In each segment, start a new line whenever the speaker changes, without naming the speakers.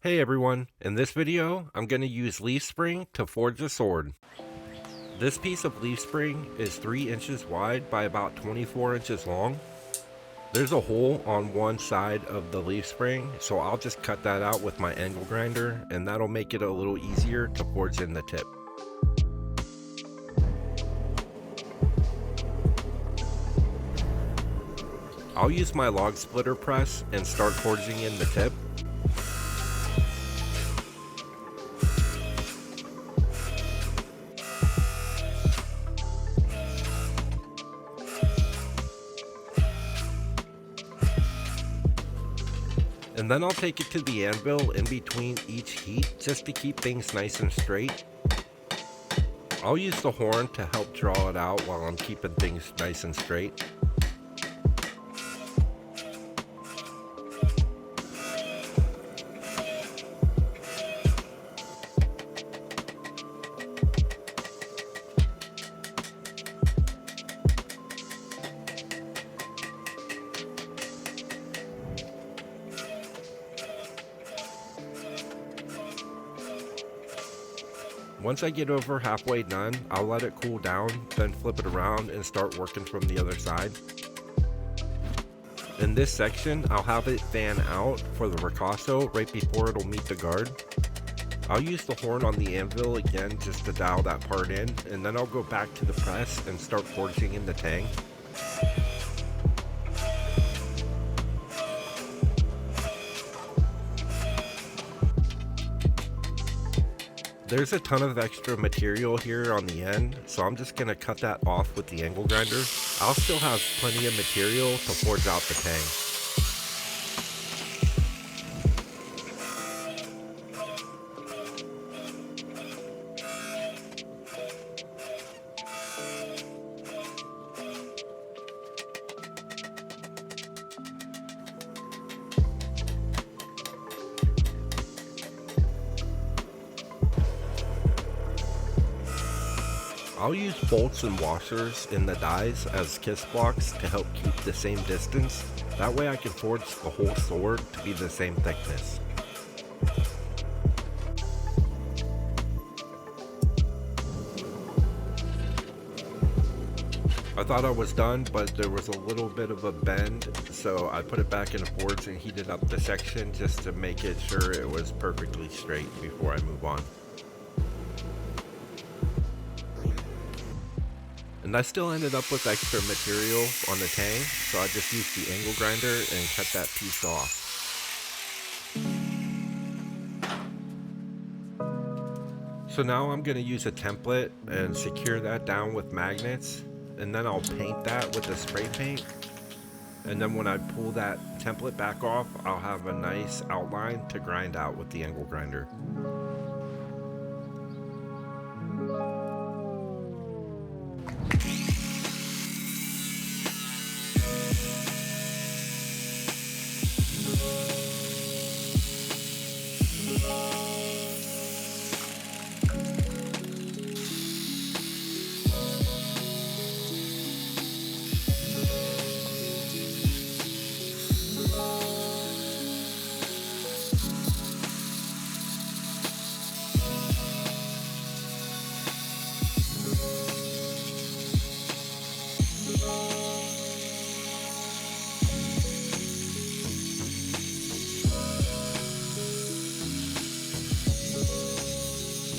Hey everyone, in this video, I'm going to use leaf spring to forge a sword. This piece of leaf spring is 3 inches wide by about 24 inches long. There's a hole on one side of the leaf spring, so I'll just cut that out with my angle grinder, and that'll make it a little easier to forge in the tip. I'll use my log splitter press and start forging in the tip. And then I'll take it to the anvil in between each heat just to keep things nice and straight. I'll use the horn to help draw it out while I'm keeping things nice and straight. Once I get over halfway done, I'll let it cool down, then flip it around and start working from the other side. In this section, I'll have it fan out for the ricasso right before it'll meet the guard. I'll use the horn on the anvil again just to dial that part in, and then I'll go back to the press and start forging in the tang. There's a ton of extra material here on the end, so I'm just going to cut that off with the angle grinder. I'll still have plenty of material to forge out the tang. I'll use bolts and washers in the dies as kiss blocks to help keep the same distance. That way I can forge the whole sword to be the same thickness. I thought I was done, but there was a little bit of a bend, so I put it back in the forge and heated up the section just to make it sure it was perfectly straight before I move on. And I still ended up with extra material on the tang, so I just used the angle grinder and cut that piece off. So now I'm going to use a template and secure that down with magnets, and then I'll paint that with the spray paint. And then when I pull that template back off, I'll have a nice outline to grind out with the angle grinder.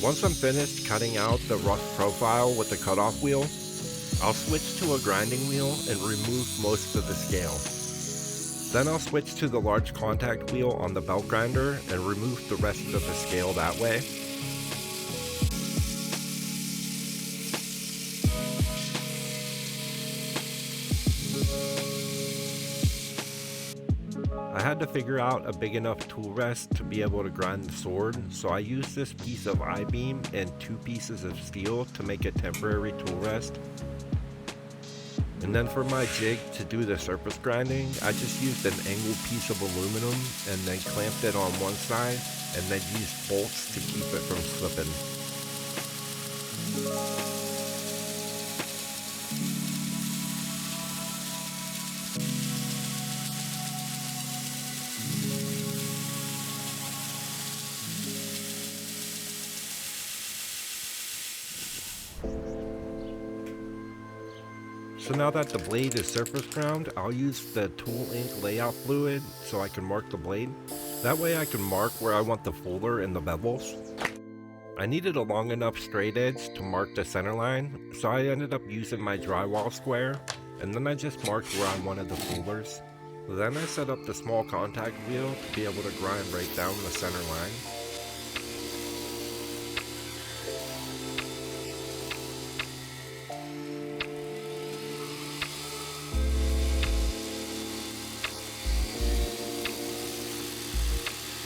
Once I'm finished cutting out the rough profile with the cutoff wheel, I'll switch to a grinding wheel and remove most of the scale. Then I'll switch to the large contact wheel on the belt grinder and remove the rest of the scale that way. I had to figure out a big enough tool rest to be able to grind the sword, so I used this piece of I-beam and 2 pieces of steel to make a temporary tool rest. And then for my jig to do the surface grinding, I just used an angled piece of aluminum and then clamped it on one side and then used bolts to keep it from slipping. So now that the blade is surface ground, I'll use the tool ink layout fluid so I can mark the blade. That way I can mark where I want the fuller and the bevels. I needed a long enough straight edge to mark the center line, so I ended up using my drywall square, and then I just marked where I wanted the fullers. Then I set up the small contact wheel to be able to grind right down the center line.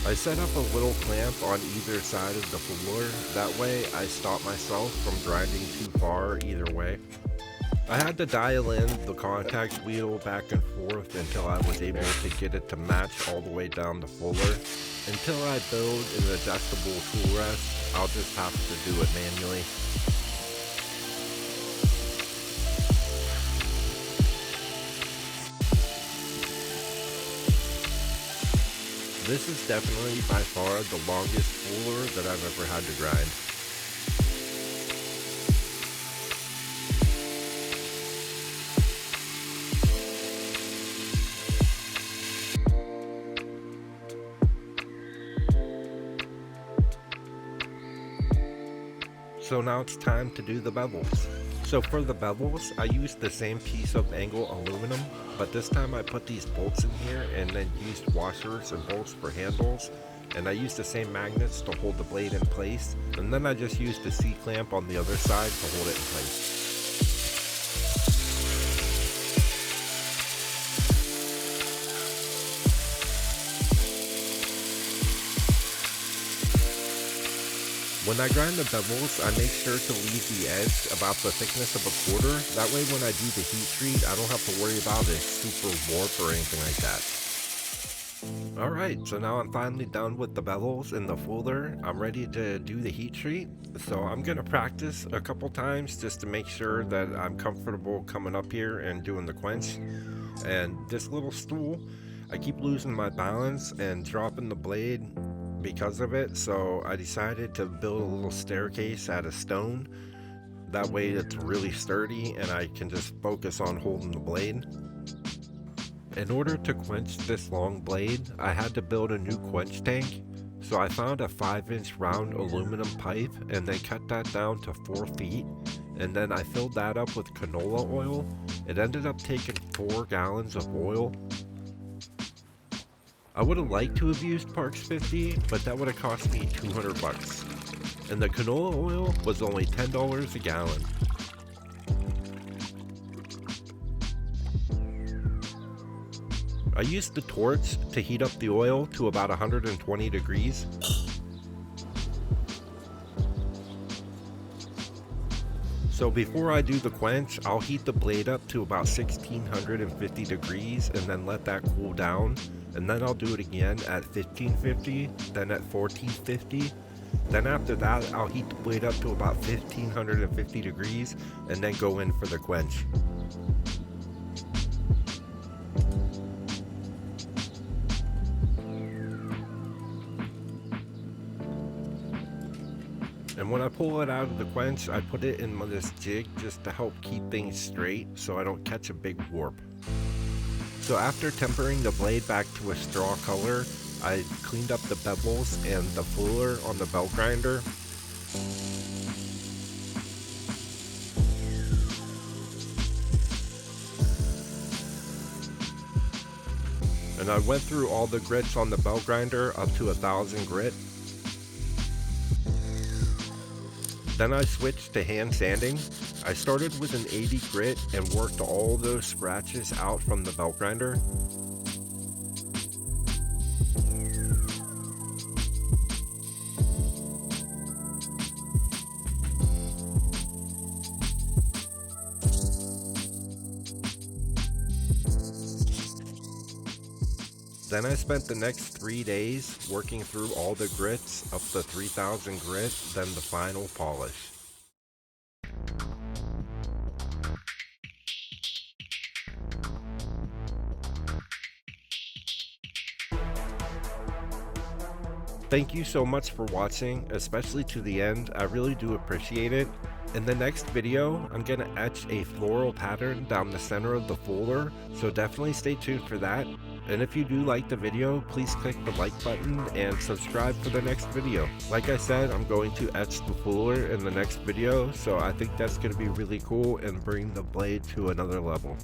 I set up a little clamp on either side of the fuller, that way I stop myself from grinding too far either way. I had to dial in the contact wheel back and forth until I was able to get it to match all the way down the fuller. Until I build an adjustable tool rest, I'll just have to do it manually. This is definitely by far the longest fuller that I've ever had to grind. So now it's time to do the bevels. So for the bevels, I used the same piece of angle aluminum, but this time I put these bolts in here and then used washers and bolts for handles, and I used the same magnets to hold the blade in place, and then I just used the C-clamp on the other side to hold it in place. When I grind the bevels, I make sure to leave the edge about the thickness of a quarter. That way when I do the heat treat, I don't have to worry about a super warp or anything like that. Alright, so now I'm finally done with the bevels and the fuller. I'm ready to do the heat treat. So I'm going to practice a couple times just to make sure that I'm comfortable coming up here and doing the quench. And this little stool, I keep losing my balance and dropping the blade because of it, so I decided to build a little staircase out of stone. That way it's really sturdy and I can just focus on holding the blade. In order to quench this long blade, I had to build a new quench tank. So I found a 5-inch round aluminum pipe and then cut that down to 4 feet, and then I filled that up with canola oil. It ended up taking 4 gallons of oil. I would have liked to have used Parks 50, but that would have cost me 200 bucks. And the canola oil was only $10 a gallon. I used the torch to heat up the oil to about 120 degrees. So before I do the quench, I'll heat the blade up to about 1650 degrees and then let that cool down. And then I'll do it again at 1550, then at 1450. Then after that, I'll heat the blade up to about 1550 degrees and then go in for the quench. And when I pull it out of the quench, I put it in this jig just to help keep things straight so I don't catch a big warp. So after tempering the blade back to a straw color, I cleaned up the bevels and the fuller on the belt grinder. And I went through all the grits on the belt grinder up to 1000 grit. Then I switched to hand sanding. I started with an 80 grit and worked all those scratches out from the belt grinder. Then I spent the next 3 days working through all the grits up to 3000 grit, then the final polish. Thank you so much for watching, especially to the end. I really do appreciate it. In the next video, I'm going to etch a floral pattern down the center of the fuller, so definitely stay tuned for that. And if you do like the video, please click the like button and subscribe for the next video. Like I said, I'm going to etch the fuller in the next video, so I think that's going to be really cool and bring the blade to another level.